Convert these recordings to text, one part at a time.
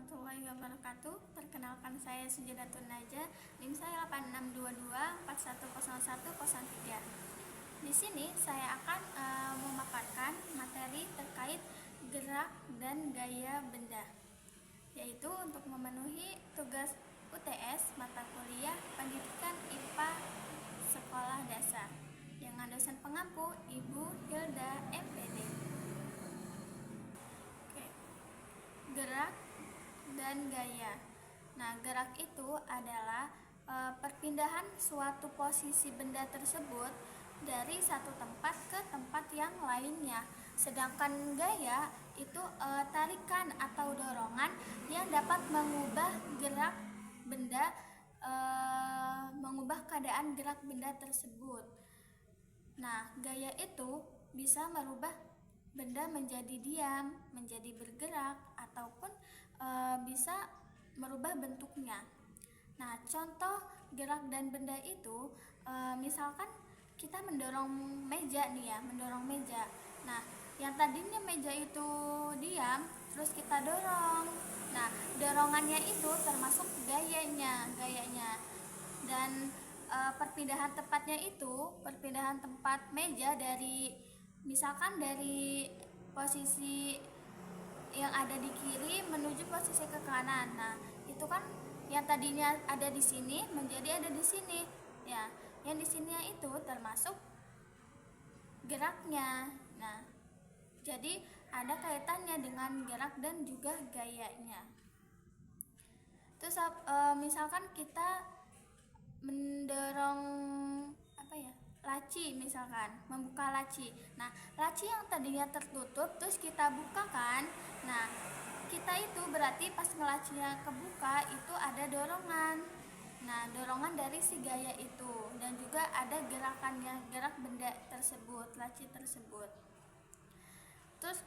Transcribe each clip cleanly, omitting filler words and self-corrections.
warahmatullahi wabarakatuh. Perkenalkan, saya Sujadatun Naja, NIM saya 8622410103. Di sini saya akan memaparkan materi terkait gerak dan gaya benda, yaitu untuk memenuhi tugas UTS mata kuliah Pendidikan IPA Sekolah Dasar dengan dosen pengampu Ibu Hilda MPD. Gerak dan gaya. Nah, gerak itu adalah perpindahan suatu posisi benda tersebut dari satu tempat ke tempat yang lainnya. Sedangkan gaya itu tarikan atau dorongan yang dapat mengubah gerak benda, mengubah keadaan gerak benda tersebut. Nah, gaya itu bisa merubah benda menjadi diam, menjadi bergerak, ataupun bisa merubah bentuknya. Nah, contoh gerak dan benda itu, misalkan kita mendorong meja nih ya, mendorong meja. Nah, yang tadinya meja itu diam, terus kita dorong. Nah, dorongannya itu termasuk gayanya. Dan perpindahan tempatnya itu, perpindahan tempat meja dari misalkan dari posisi yang ada di kiri menuju posisi ke kanan. Nah, itu kan yang tadinya ada di sini menjadi ada di sini. Ya, yang di sininya itu termasuk geraknya. Nah, jadi ada kaitannya dengan gerak dan juga gayanya. Terus misalkan kita mendorong laci, misalkan membuka laci. Nah, laci yang tadinya tertutup terus kita buka kan. Nah, kita itu berarti pas ngelacinya kebuka itu ada dorongan. Nah, dorongan dari si gaya itu, dan juga ada gerakannya, gerak benda tersebut, laci tersebut. Terus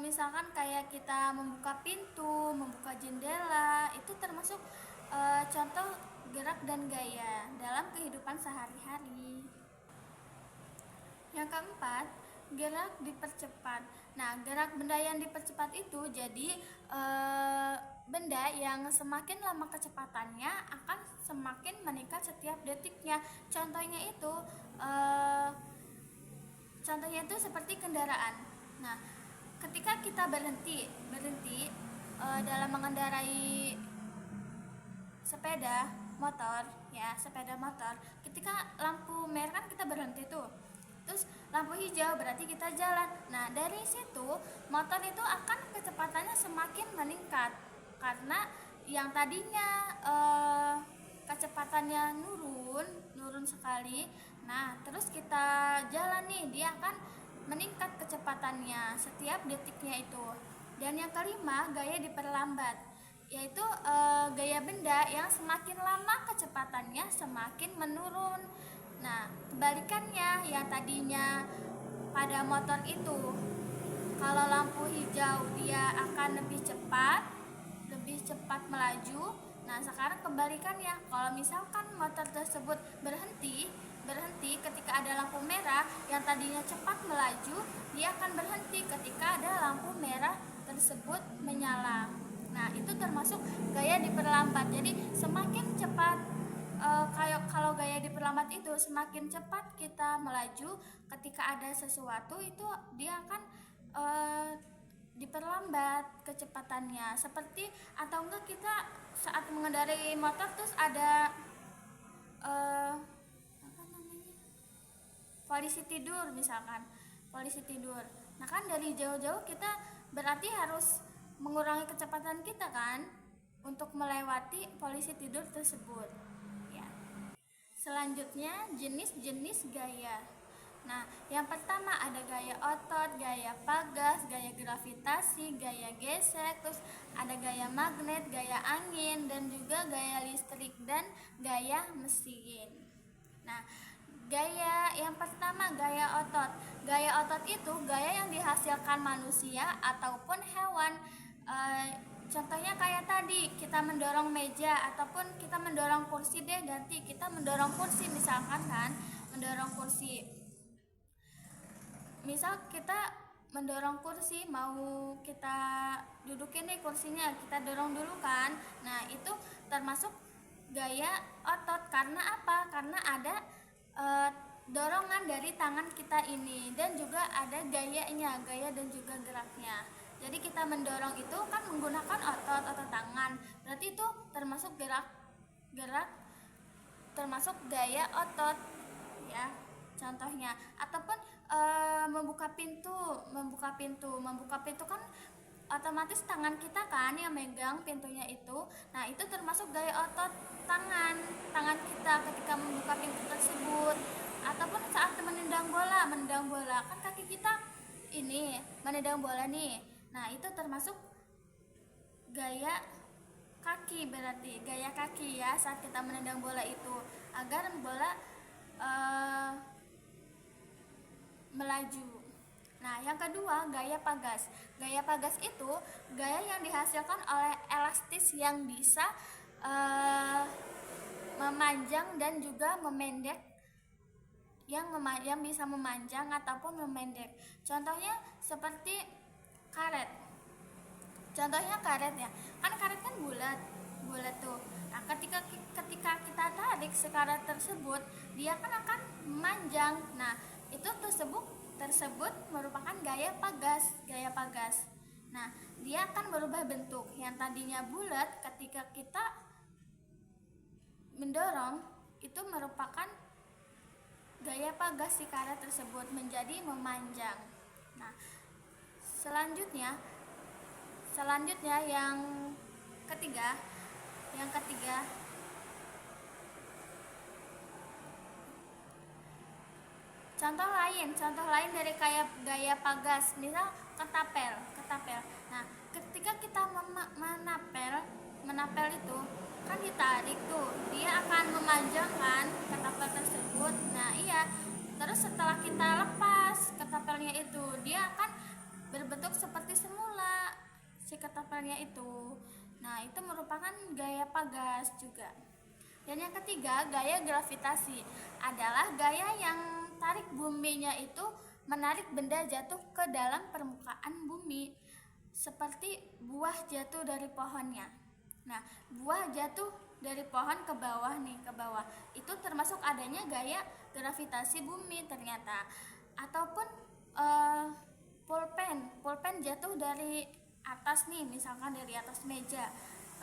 misalkan kayak kita membuka pintu, membuka jendela, itu termasuk contoh gerak dan gaya dalam kehidupan sehari-hari. Yang keempat, gerak dipercepat. Nah, gerak benda yang dipercepat itu jadi benda yang semakin lama kecepatannya akan semakin meningkat setiap detiknya. Contohnya itu seperti kendaraan. Nah, ketika kita berhenti dalam mengendarai sepeda motor, ketika lampu merah kan kita berhenti tuh, terus lampu hijau berarti kita jalan. Nah, dari situ motor itu akan kecepatannya semakin meningkat, karena yang tadinya kecepatannya nurun sekali. Nah, terus kita jalan nih, dia akan meningkat kecepatannya setiap detiknya itu. Dan yang kelima, gaya diperlambat, yaitu gaya benda yang semakin lama kecepatannya semakin menurun. Nah, kebalikannya, yang tadinya pada motor itu kalau lampu hijau dia akan lebih cepat melaju. Nah, sekarang kebalikannya, kalau misalkan motor tersebut berhenti ketika ada lampu merah, yang tadinya cepat melaju, dia akan berhenti ketika ada lampu merah tersebut menyala. Nah, itu termasuk gaya diperlambat. Jadi semakin cepat, kalau gaya diperlambat itu semakin cepat kita melaju, ketika ada sesuatu itu dia akan diperlambat kecepatannya. Seperti atau enggak kita saat mengendarai motor terus ada polisi tidur, misalkan polisi tidur. Nah, kan dari jauh-jauh kita berarti harus mengurangi kecepatan kita kan untuk melewati polisi tidur tersebut ya. Selanjutnya, jenis-jenis gaya. Nah, yang pertama ada gaya otot, gaya pagas, gaya gravitasi, gaya gesek, terus ada gaya magnet, gaya angin, dan juga gaya listrik dan gaya mesin. Nah, gaya yang pertama, gaya otot. Gaya otot itu gaya yang dihasilkan manusia ataupun hewan. Contohnya kayak tadi, kita mendorong meja ataupun kita mendorong kursi kita mendorong kursi, misalkan kan, mendorong kursi. Misal kita mendorong kursi, mau kita dudukin nih kursinya, kita dorong dulu kan. Nah, itu termasuk gaya otot. Karena apa? Karena ada dorongan dari tangan kita ini, dan juga ada gayanya, gaya dan juga geraknya. Jadi kita mendorong itu kan menggunakan otot tangan, berarti itu termasuk gerak termasuk gaya otot ya, contohnya. Ataupun membuka pintu kan otomatis tangan kita kan yang megang pintunya itu. Nah, itu termasuk gaya otot tangan kita ketika membuka pintu tersebut. Ataupun saat menendang bola kan kaki kita ini menendang bola nih. Nah, itu termasuk gaya kaki, berarti gaya kaki ya saat kita menendang bola itu, agar bola melaju. Nah, yang kedua, gaya pagas. Gaya pagas itu gaya yang dihasilkan oleh elastis yang bisa memanjang dan juga memendek, yang bisa memanjang ataupun memendek. Contohnya seperti karet. Contohnya karet ya. Kan karet kan bulat tuh. Nah, ketika kita tarik si karet tersebut, dia kan akan memanjang. Nah, itu tersebut merupakan gaya pagas. Nah, dia akan berubah bentuk. Yang tadinya bulat, ketika kita mendorong, itu merupakan gaya pagas si karet tersebut menjadi memanjang. Nah, selanjutnya yang ketiga contoh lain dari gaya pagas, misal ketapel. Nah, ketika kita menapel itu kan ditarik tuh, dia akan memanjangkan ketapel tersebut. Nah, iya, terus setelah kita lepas ketapelnya itu, dia akan berbentuk seperti semula si ketapelnya itu. Nah, itu merupakan gaya pagas juga. Dan yang ketiga, gaya gravitasi adalah gaya yang tarik buminya itu menarik benda jatuh ke dalam permukaan bumi, seperti buah jatuh dari pohonnya. Nah, buah jatuh dari pohon ke bawah, itu termasuk adanya gaya gravitasi bumi ternyata. Ataupun pulpen jatuh dari atas nih, misalkan dari atas meja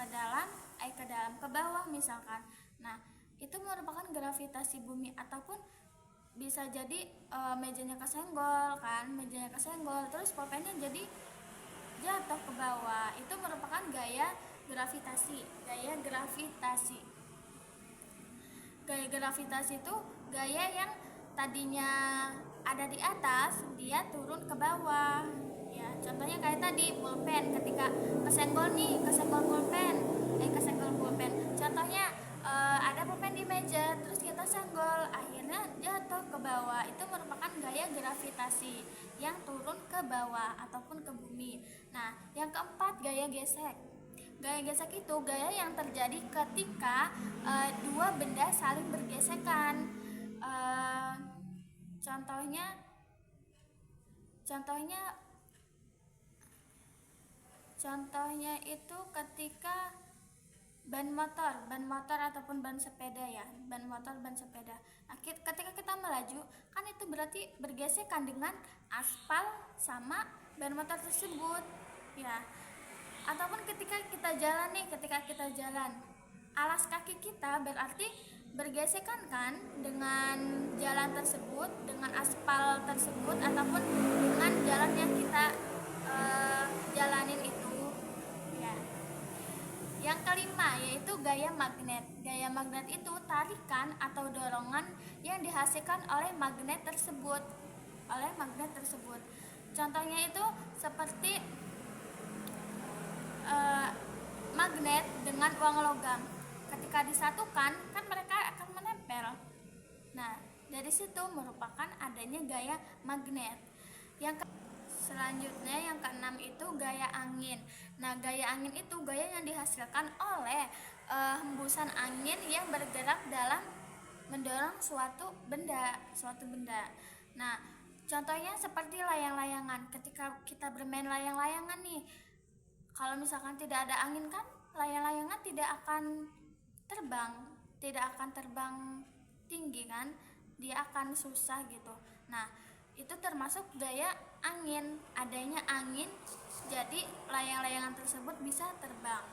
ke bawah misalkan. Nah, itu merupakan gravitasi bumi. Ataupun bisa jadi mejanya kesenggol, terus pulpennya jadi jatuh ke bawah. Itu merupakan gaya gravitasi. Gaya gravitasi itu gaya yang tadinya ada di atas, dia turun ke bawah. Ya, contohnya kayak tadi pulpen, ketika kesenggol pulpen. Contohnya ada pulpen di meja, terus kita senggol, akhirnya jatuh ke bawah. Itu merupakan gaya gravitasi yang turun ke bawah ataupun ke bumi. Nah, yang keempat, gaya gesek. Gaya gesek itu gaya yang terjadi ketika dua benda saling bergesekan. Contohnya itu ketika ban motor ataupun ban sepeda ya, ban sepeda. Nah, ketika kita melaju kan itu berarti bergesekan dengan aspal sama ban motor tersebut ya. Ataupun ketika kita jalan, alas kaki kita berarti bergesekan kan dengan jalan tersebut, dengan aspal tersebut, ataupun dengan jalan yang kita jalanin itu ya. Yang kelima yaitu gaya magnet. Gaya magnet itu tarikan atau dorongan yang dihasilkan oleh magnet tersebut. Contohnya itu seperti magnet dengan uang logam. Ketika disatukan kan mereka akan menempel. Nah, dari situ merupakan adanya gaya magnet. Selanjutnya yang keenam itu gaya angin. Nah, gaya angin itu gaya yang dihasilkan oleh hembusan angin yang bergerak dalam mendorong suatu benda. Nah, contohnya seperti layang-layangan. Ketika kita bermain layang-layangan nih, Kalau misalkan tidak ada angin kan layang-layangan tidak akan terbang tinggi kan, dia akan susah gitu. Nah, itu termasuk gaya angin. Adanya angin jadi layang-layangan tersebut bisa terbang.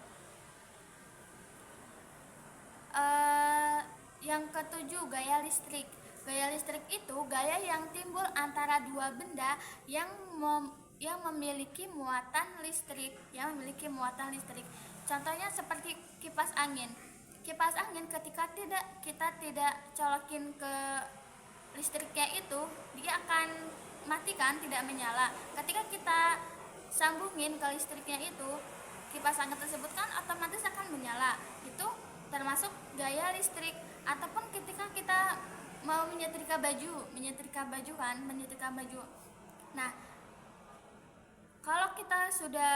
Yang ketujuh, gaya listrik. Gaya listrik itu gaya yang timbul antara dua benda yang memiliki muatan listrik, Contohnya seperti kipas angin. Kipas angin ketika kita tidak colokin ke listriknya itu, dia akan mati kan, tidak menyala. Ketika kita sambungin ke listriknya itu, kipas angin tersebut kan otomatis akan menyala. Itu termasuk gaya listrik. Ataupun ketika kita mau menyetrika baju. Nah, kalau kita sudah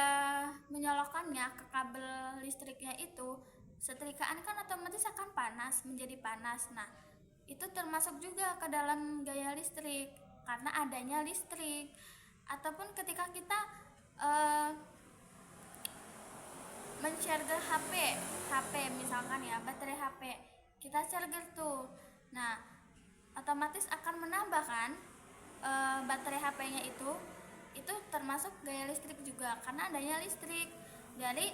menyolokkannya ke kabel listriknya itu, setrikaan kan otomatis akan menjadi panas. Nah, itu termasuk juga ke dalam gaya listrik karena adanya listrik. Ataupun ketika kita men-charger HP misalkan ya, baterai HP kita charger tuh. Nah, otomatis akan menambah kan baterai HP-nya itu termasuk gaya listrik juga karena adanya listrik dari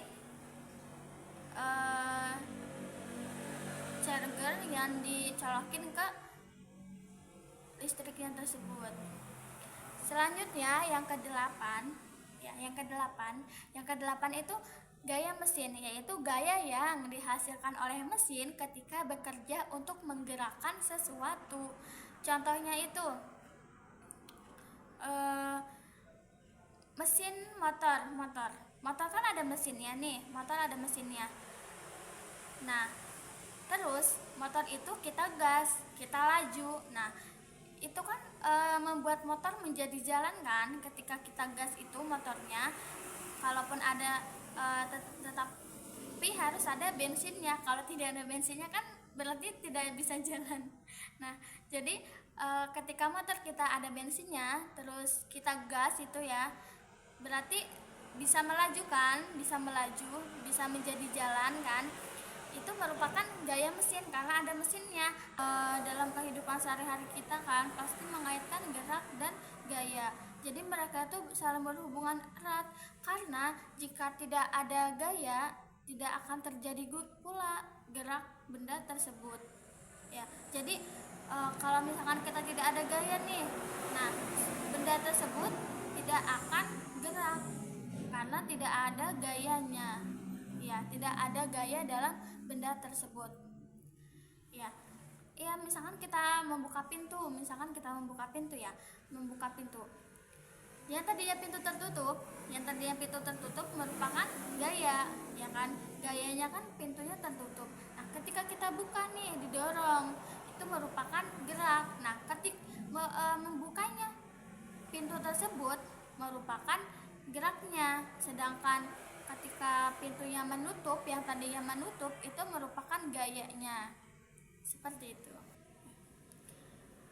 charger yang dicolokin ke listriknya tersebut. Selanjutnya yang kedelapan itu gaya mesin, yaitu gaya yang dihasilkan oleh mesin ketika bekerja untuk menggerakkan sesuatu. Contohnya itu mesin motor kan ada mesinnya nih, Nah, terus motor itu kita gas, kita laju. Nah, itu kan membuat motor menjadi jalan kan. Ketika kita gas itu motornya, kalaupun ada tetapi harus ada bensinnya. Kalau tidak ada bensinnya kan berarti tidak bisa jalan. Nah, jadi ketika motor kita ada bensinnya, terus kita gas itu ya, berarti bisa melaju, bisa menjadi jalan kan. Itu merupakan gaya mesin karena ada mesinnya. Dalam kehidupan sehari-hari kita kan pasti mengaitkan gerak dan gaya. Jadi mereka tuh saling berhubungan erat karena jika tidak ada gaya tidak akan terjadi pula gerak benda tersebut. Ya, jadi kalau misalkan kita tidak ada gaya nih, nah benda tersebut tidak akan gerak karena tidak ada gayanya. Ya, tidak ada gaya dalam benda tersebut. Ya, misalkan kita membuka pintu ya, yang tadinya pintu tertutup merupakan gaya, ya kan? Gayanya kan pintunya tertutup. Nah, ketika kita buka nih, didorong, itu merupakan gerak. Nah, membukanya pintu tersebut merupakan geraknya, sedangkan ketika pintunya menutup, yang tadinya menutup itu merupakan gayanya. Seperti itu.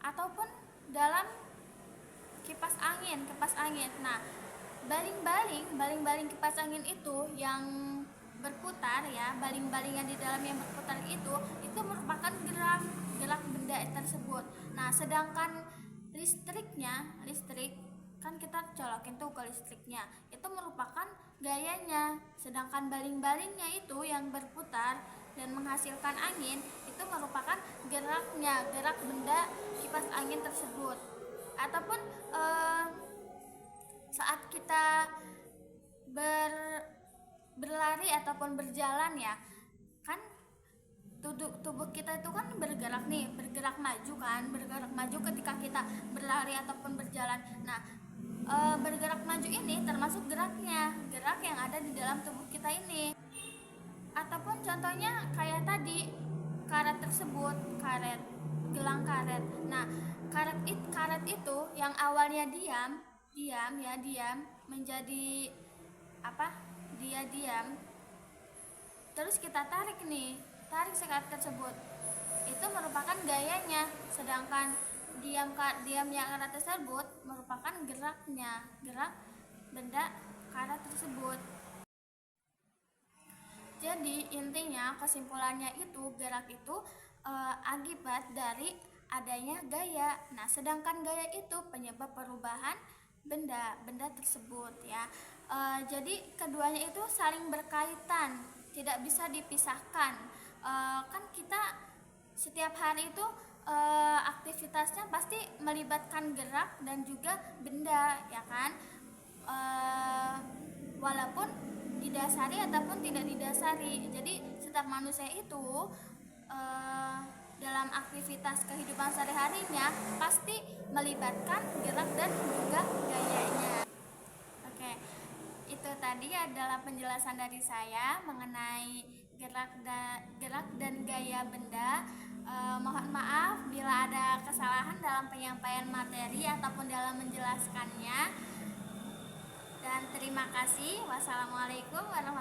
Ataupun dalam kipas angin. Nah, baling-baling kipas angin itu yang berputar ya, baling-baling yang di dalam yang berputar itu merupakan gerak benda tersebut. Nah, sedangkan listrik kan kita colokin tuh ke listriknya, itu merupakan gayanya. Sedangkan baling-balingnya itu yang berputar dan menghasilkan angin itu merupakan gerak benda kipas angin tersebut. Ataupun saat kita berlari ataupun berjalan ya, kan tubuh kita itu kan bergerak maju ketika kita berlari ataupun berjalan. Nah, bergerak maju ini termasuk gerak yang ada di dalam tubuh kita ini. Ataupun contohnya kayak tadi gelang karet. Nah, karet itu yang awalnya diam menjadi diam, terus kita tarik si karet tersebut, itu merupakan gayanya. Sedangkan diamnya karet tersebut merupakan gerak benda karet tersebut. Jadi intinya kesimpulannya itu gerak itu akibat dari adanya gaya. Nah, sedangkan gaya itu penyebab perubahan benda tersebut ya. Jadi keduanya itu saling berkaitan, tidak bisa dipisahkan. Kan kita setiap hari itu aktivitasnya pasti melibatkan gerak dan juga benda, ya kan? Walaupun didasari ataupun tidak didasari. Jadi setiap manusia itu dalam aktivitas kehidupan sehari-harinya pasti melibatkan gerak dan juga gayanya. Oke, itu tadi adalah penjelasan dari saya mengenai gerak dan gaya benda. Mohon maaf bila ada kesalahan dalam penyampaian materi ataupun dalam menjelaskannya. Dan terima kasih. Wassalamualaikum warahmatullahi wabarakatuh.